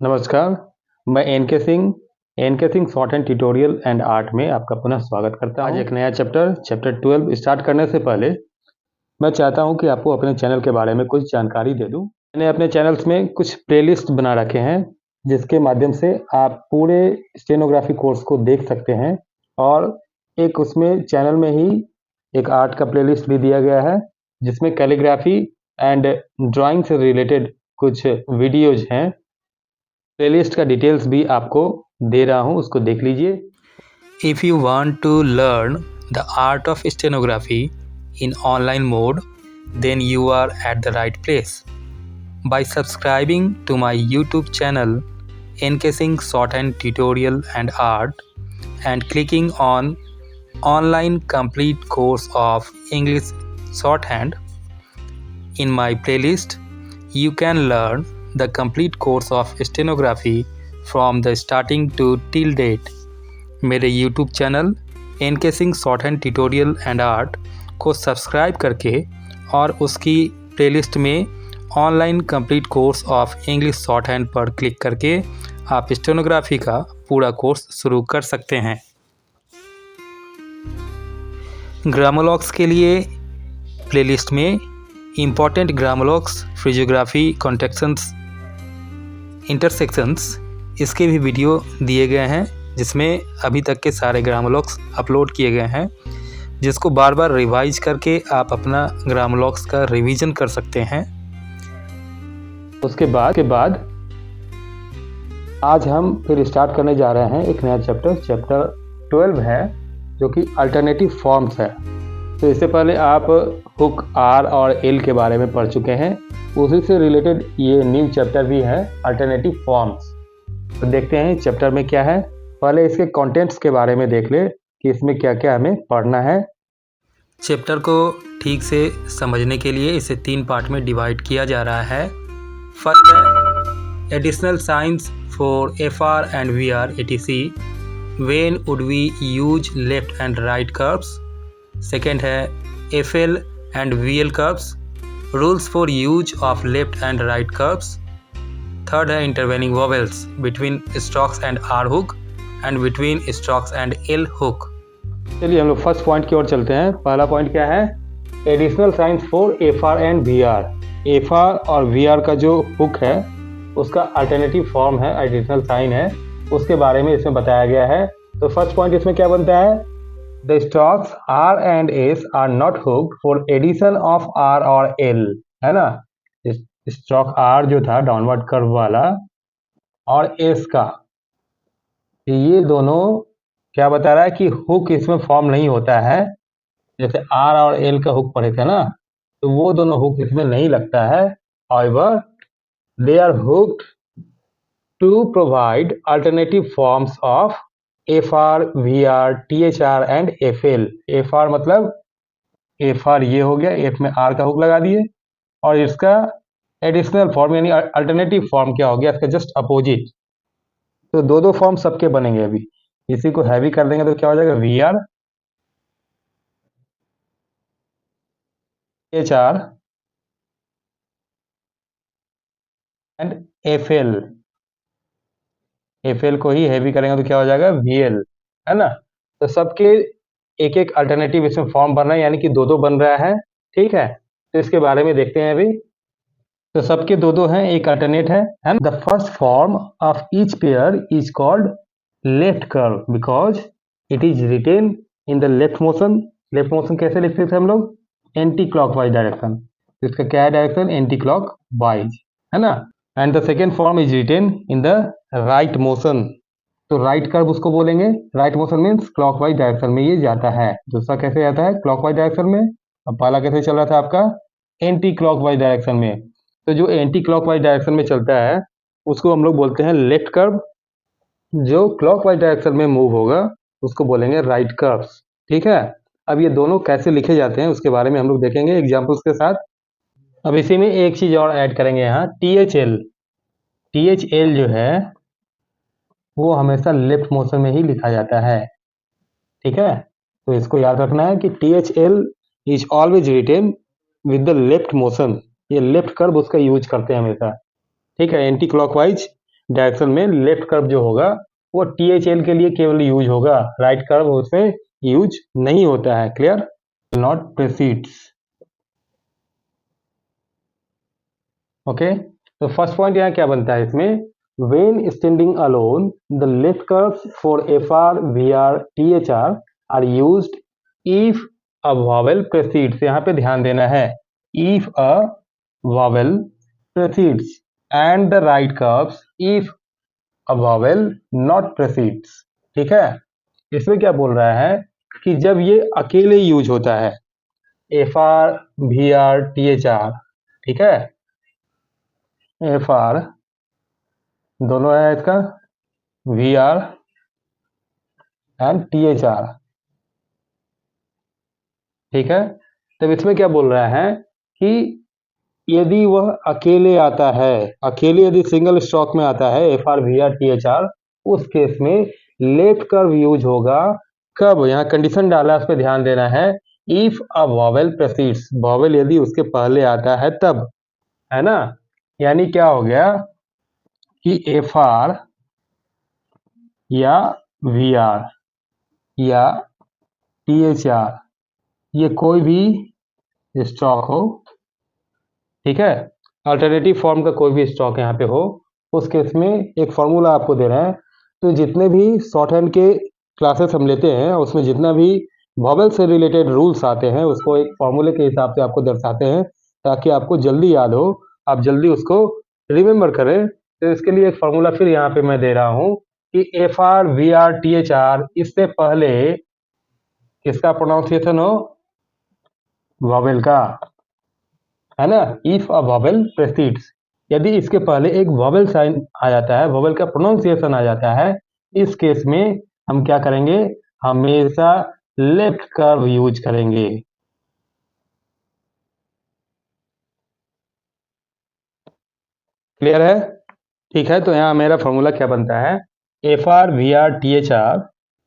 नमस्कार, मैं एन के Singh short hand tutorial and art में आपका पुनः स्वागत करता हूँ। आज एक नया चैप्टर 12 स्टार्ट करने से पहले मैं चाहता हूँ कि आपको अपने चैनल के बारे में कुछ जानकारी दे दूँ। मैंने अपने चैनल्स में कुछ प्लेलिस्ट बना रखे हैं जिसके माध्यम से आप पूरे स्टेनोग्राफी कोर्स को देख सकते हैं और एक उसमें चैनल में ही एक आर्ट का प्लेलिस्ट भी दिया गया है जिसमें कैलीग्राफी एंड ड्राइंग से रिलेटेड कुछ वीडियोज हैं। प्लेलिस्ट का डिटेल्स भी आपको दे रहा हूँ, उसको देख लीजिए। If you want to learn the art of stenography in online mode, then you are at the right place. By subscribing to my YouTube channel Encasing Shorthand Tutorial and Art and clicking on online complete course of English shorthand in my playlist, you can learn the complete course of stenography from the starting to till date. मेरे YouTube channel एनकेसिंग short hand tutorial and art को subscribe करके और उसकी playlist में online complete course of English short hand पर click करके आप स्टेनोग्राफी का पूरा कोर्स शुरू कर सकते हैं। ग्रामोलॉग्स के लिए प्लेलिस्ट में इम्पॉर्टेंट ग्रामोलॉग्स, फ्रिजियोग्राफी, कॉन्टेक्शंस, इंटरसेक्शंस इसके भी वीडियो दिए गए हैं जिसमें अभी तक के सारे ग्रामोलॉग्स अपलोड किए गए हैं, जिसको बार बार रिवाइज करके आप अपना ग्रामोलॉग्स का रिवीजन कर सकते हैं। उसके बाद आज हम फिर स्टार्ट करने जा रहे हैं एक नया चैप्टर 12 है जो कि अल्टरनेटिव फॉर्म्स है। तो इससे पहले आप हुक, आर और एल के बारे में पढ़ चुके हैं, उसी से रिलेटेड ये न्यू चैप्टर भी है अल्टरनेटिव फॉर्म्स। तो देखते हैं चैप्टर में क्या है। पहले इसके कंटेंट्स के बारे में देख ले कि इसमें क्या क्या हमें पढ़ना है। चैप्टर को ठीक से समझने के लिए इसे 3 पार्ट में डिवाइड किया जा रहा है। फर्स्ट है additional signs for FR and VR etc, when would we use left and right curves. Second है FL and VL curves, rules for use of left and right curves. Third है intervening vowels between strokes and R hook and between strokes and L hook. चलिए हम लोग first point की ओर चलते हैं। पहला point क्या है? Additional signs for FR and VR. FR और वीआर का जो हुक है उसका अल्टरनेटिव फॉर्म है, एडिशनल साइन है, उसके बारे में इसमें बताया गया है। तो फर्स्ट पॉइंट इसमें क्या बनता है? The strokes R and S are not hooked for addition of R और एल, है ना। स्ट्रोक आर जो था डाउनवर्ड कर्व वाला और एस का, ये दोनों क्या बता रहा है कि हुक इसमें फॉर्म नहीं होता है। जैसे आर और एल का हुक पढ़े थे ना, तो वो दोनों हुक इसमें नहीं लगता है। However they are hooked to provide alternative forms of F R, V R, T H R and F L. F R मतलब एफ आर ये हो गया, एफ में आर का हुक लगा दिए, और इसका एडिशनल फॉर्म यानी अल्टरनेटिव फॉर्म क्या हो गया? इसका जस्ट अपोजिट। तो दो फॉर्म सबके बनेंगे। अभी इसी को हैवी कर देंगे तो क्या हो जाएगा? V R, H R and F L. F L को ही हैवी करेंगे तो क्या हो जाएगा? वी एल, है ना। तो सबके एक एक अल्टरनेटिव इसमें फॉर्म बन रहा है, यानी कि दो बन रहा है। ठीक है, तो इसके बारे में देखते हैं अभी। तो सबके दो हैं, एक अल्टरनेट है ना। The first form of each pair is called left curve because it is written in the left motion. Left motion कैसे लिखते थे हम लोग? Anticlockwise direction. तो इसका क्या है डायरेक्शन? एंटी क्लॉकवाइज, है ना। And the second form is written in the right motion. तो राइट कर्व उसको बोलेंगे। Right motion means clockwise direction में ये जाता है। दूसरा कैसे जाता है? क्लॉकवाइज डायरेक्शन में। अब पहला कैसे चल रहा था आपका? एंटी क्लॉकवाइज डायरेक्शन में। तो जो एंटी क्लॉकवाइज डायरेक्शन में चलता है उसको हम लोग बोलते हैं लेफ्ट कर्व। जो क्लॉकवाइज डायरेक्शन में मूव होगा उसको बोलेंगे राइट कर्व्स। ठीक है, अब ये दोनों कैसे लिखे जाते हैं उसके बारे में हम लोग देखेंगे एग्जाम्पल्स के साथ। अब इसी में एक चीज और ऐड करेंगे यहाँ, T H L. T H L जो है वो हमेशा लेफ्ट मोशन में ही लिखा जाता है। ठीक है, तो इसको याद रखना है कि T H L is always written with the left motion. ये लेफ्ट कर्व उसका यूज करते हैं हमेशा। ठीक है, एंटी क्लॉकवाइज डायरेक्शन में लेफ्ट कर्व जो होगा वो THL के लिए केवल यूज होगा, राइट कर्व उसमें यूज नहीं होता है। क्लियर? Not proceeds. ओके, तो फर्स्ट पॉइंट यहाँ क्या बनता है इसमें, when standing alone the left curves for FR, VR, THR are used if a vowel precedes, यहाँ पे ध्यान देना है, if a vowel precedes and the right curves if a vowel not precedes। ठीक है, इसमें क्या बोल रहा है कि जब ये अकेले यूज होता है, FR, VR, THR, ठीक है, FR दोनों है इसका, VR एंड THR, ठीक है। तब इसमें क्या बोल रहा है कि यदि वह अकेले आता है, अकेले यदि सिंगल स्ट्रोक में आता है FR, VR, THR, उस केस में लेफ्ट कर्व यूज होगा। कब? यहाँ कंडीशन डाला, उस पर ध्यान देना है, if a vowel proceeds, vowel यदि उसके पहले आता है तब, है ना। यानी क्या हो गया कि FR या VR या THR ये कोई भी स्ट्रोक हो, ठीक है, अल्टरनेटिव फॉर्म का कोई भी स्ट्रोक यहाँ पे हो, उस केस में एक फॉर्मूला आपको दे रहे हैं। तो जितने भी शॉर्ट हैंड के क्लासेस हम लेते हैं उसमें जितना भी वॉवेल से रिलेटेड रूल्स आते हैं उसको एक फॉर्मूले के हिसाब से आपको दर्शाते हैं ताकि आपको जल्दी याद हो, आप जल्दी उसको रिमेंबर करें। तो इसके लिए एक फॉर्मूला फिर यहाँ पे मैं दे रहा हूँ कि FR, VR, THR इससे पहले किसका प्रोनाउंसिएशन हो, वॉवेल का, है ना। इफ अ वॉवेल प्रेसीड्स, यदि इसके पहले एक वॉवेल साइन आ जाता है, वॉवेल का प्रोनाउंसिएशन आ जाता है, इस केस में हम क्या करेंगे, हमेशा लेफ्ट कर्व यूज करेंगे। क्लियर है? ठीक है, तो यहाँ मेरा फॉर्मूला क्या बनता है, FR, VR, THR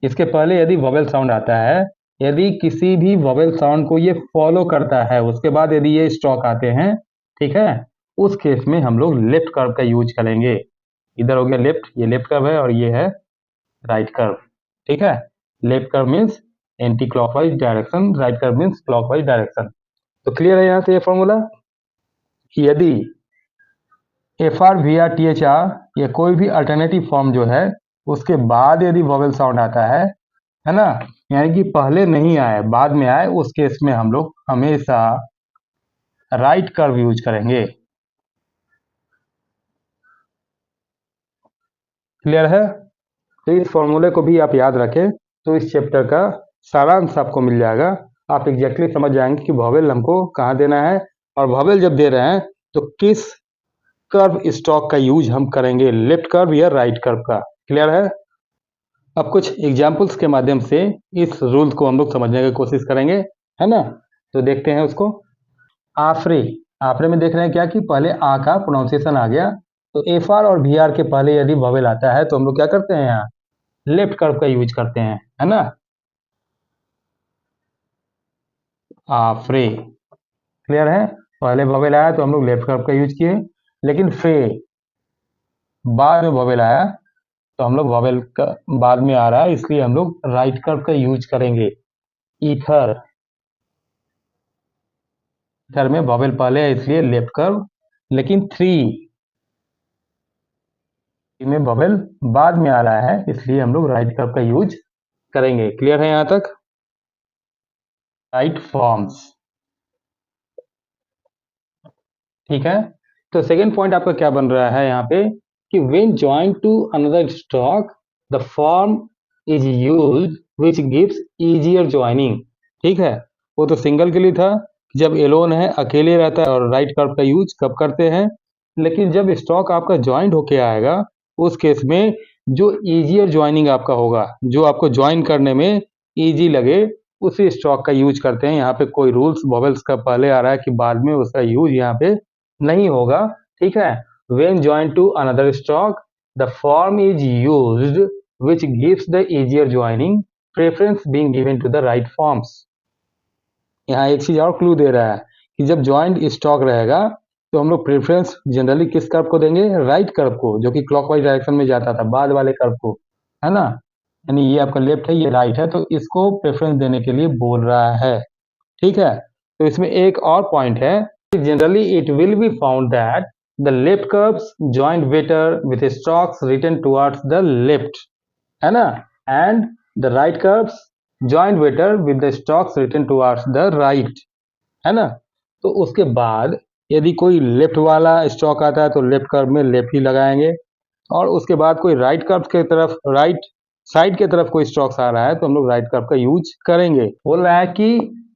इसके पहले यदि वॉवेल साउंड आता है, यदि किसी भी वॉवेल साउंड को ये फॉलो करता है, उसके बाद यदि ये स्ट्रोक आते हैं, ठीक है, उस केस में हम लोग लेफ्ट कर्व का यूज करेंगे। इधर हो गया लेफ्ट, ये लेफ्ट कर्व है और ये है राइट कर्व, ठीक है। Left curve means anti clockwise direction, right curve means clockwise direction. तो क्लियर है यहाँ से ये फॉर्मूला। यदि FR, VR, THR या कोई भी अल्टरनेटिव फॉर्म जो है उसके बाद यदि वॉवेल साउंड आता है ना, यानी कि पहले नहीं आए बाद में आए, उस केस में हम लोग हमेशा राइट कर्व यूज करेंगे। क्लियर है? तो इस फॉर्मूले को भी आप याद रखें तो इस चैप्टर का सारांश आपको मिल जाएगा, आप एग्जैक्टली समझ जाएंगे कि वॉवेल हमको कहाँ देना है और वॉवेल जब दे रहे हैं तो किस कर्व स्ट्रोक का यूज हम करेंगे, लेफ्ट कर्व या राइट कर्व का। क्लियर है? अब कुछ एग्जाम्पल्स के माध्यम से इस रूल को हम लोग समझने की कोशिश करेंगे, है ना। तो देखते हैं उसको। आफरे, आफरे में देख रहे हैं क्या कि पहले आ का प्रोनाउंसिएशन आ गया, तो FR और VR के पहले यदि वॉवेल आता है तो हम लोग क्या करते हैं, यहाँ लेफ्ट कर्व का यूज करते हैं, है ना। आफरे, क्लियर है? पहले वॉवेल आया तो हम लोग लेफ्ट कर्व का यूज किए, लेकिन फे बाद में वॉवेल आया तो हम लोग वॉवेल का बाद में आ रहा है इसलिए हम लोग राइट कर्व का यूज करेंगे। ईथर, ईथर में वॉवेल पहले है इसलिए लेफ्ट कर्व, लेकिन थ्री में वॉवेल बाद में आ रहा है इसलिए हम लोग राइट कर्व का यूज करेंगे। क्लियर है यहाँ तक? राइट फॉर्म्स, ठीक है। तो सेकेंड पॉइंट आपका क्या बन रहा है यहाँ पे कि when joined to another stroke the form is used which gives easier joining। ठीक है, वो तो सिंगल के लिए था, जब एलोन है अकेले रहता है और राइट कर्व का यूज कब करते हैं, लेकिन जब स्ट्रोक आपका ज्वाइंट होके आएगा उस केस में जो ईजियर ज्वाइनिंग आपका होगा, जो आपको ज्वाइन करने में ईजी लगे, उसी स्ट्रोक का यूज करते हैं। यहाँ पे कोई रूल्स वॉवेल्स का पहले आ रहा है कि बाद में, उसका यूज यहाँ पे नहीं होगा, ठीक है। when joined to another stroke the form is used which gives the easier joining, preference being given to the right forms। यहाँ एक चीज और क्लू दे रहा है कि जब ज्वाइंट स्ट्रोक रहेगा तो हम लोग प्रेफरेंस जनरली किस कर्व को देंगे? राइट कर्व को, जो कि क्लॉकवाइज डायरेक्शन में जाता था, बाद वाले कर्व को, है ना? यानी ये आपका लेफ्ट है, ये राइट है, तो इसको प्रेफरेंस देने के लिए बोल रहा है, ठीक है? तो इसमें एक और पॉइंट है, generally it will be found that the left curves joint better with strokes written towards the left, है ना? And the right curves joint better with the strokes written towards the right, है ना? तो उसके बाद यदि कोई लेफ्ट वाला स्ट्रोक आता है तो लेफ्ट कर्व में लेफ्ट ही लगाएंगे, और उसके बाद कोई राइट कर्व की तरफ, राइट साइड की तरफ कोई स्ट्रोक्स आ रहा है तो हम लोग राइट कर्व का यूज करेंगे। बोल रहा है कि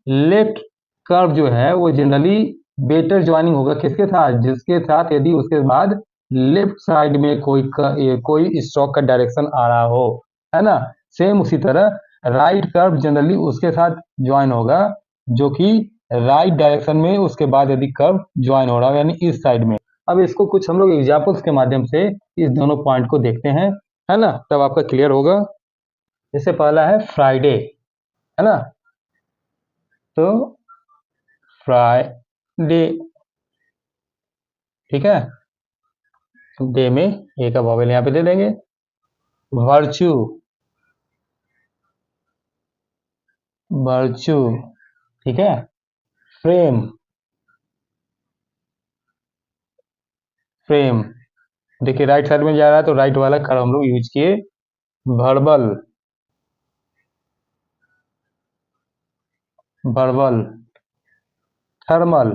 लेफ्ट कर्व जो है वो जनरली बेटर ज्वाइनिंग होगा किसके साथ? जिसके साथ यदि उसके बाद लेफ्ट साइड में कोई स्ट्रोक का डायरेक्शन आ रहा हो, है ना? सेम उसी तरह राइट कर्व जनरली उसके साथ ज्वाइन होगा जो कि राइट डायरेक्शन में उसके बाद यदि कर्व ज्वाइन हो रहा है, यानी इस साइड में। अब इसको कुछ हम लोग एग्जाम्पल्स के माध्यम से इस दोनों पॉइंट को देखते हैं, है ना? तब आपका क्लियर होगा। जैसे पहला है फ्राइडे, है ना? तो फ्राइडे, ठीक है? डे में ए का वॉवेल यहाँ पे दे देंगे। वर्च्यू, वर्च्यू, ठीक है? फ्रेम, फ्रेम, देखिए राइट साइड में जा रहा है तो राइट वाला कर्व हम लोग यूज किए। Verbal, verbal, thermal,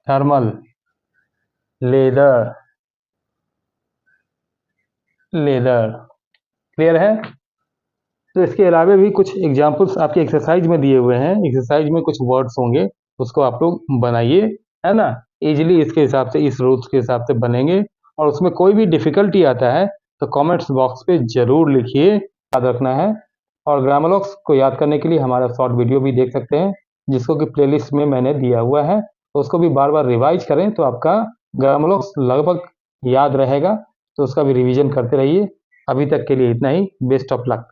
thermal, leather, leather, clear है? तो इसके अलावा भी कुछ एग्जाम्पल्स आपके एक्सरसाइज में दिए हुए हैं, एक्सरसाइज में कुछ वर्ड्स होंगे, उसको आप लोग बनाइए, है ना? इजीली इसके हिसाब से, इस रूल्स के हिसाब से बनेंगे, और उसमें कोई भी डिफिकल्टी आता है तो कमेंट्स बॉक्स पे जरूर लिखिए, याद रखना है। और ग्रामरलॉक्स को याद करने के लिए हमारा शॉर्ट वीडियो भी देख सकते हैं, जिसको कि प्लेलिस्ट में मैंने दिया हुआ है, तो उसको भी बार बार रिवाइज करें तो आपका ग्रामरलॉक्स लगभग याद रहेगा, तो उसका भी रिवीजन करते रहिए। अभी तक के लिए इतना ही, बेस्ट ऑफ लक।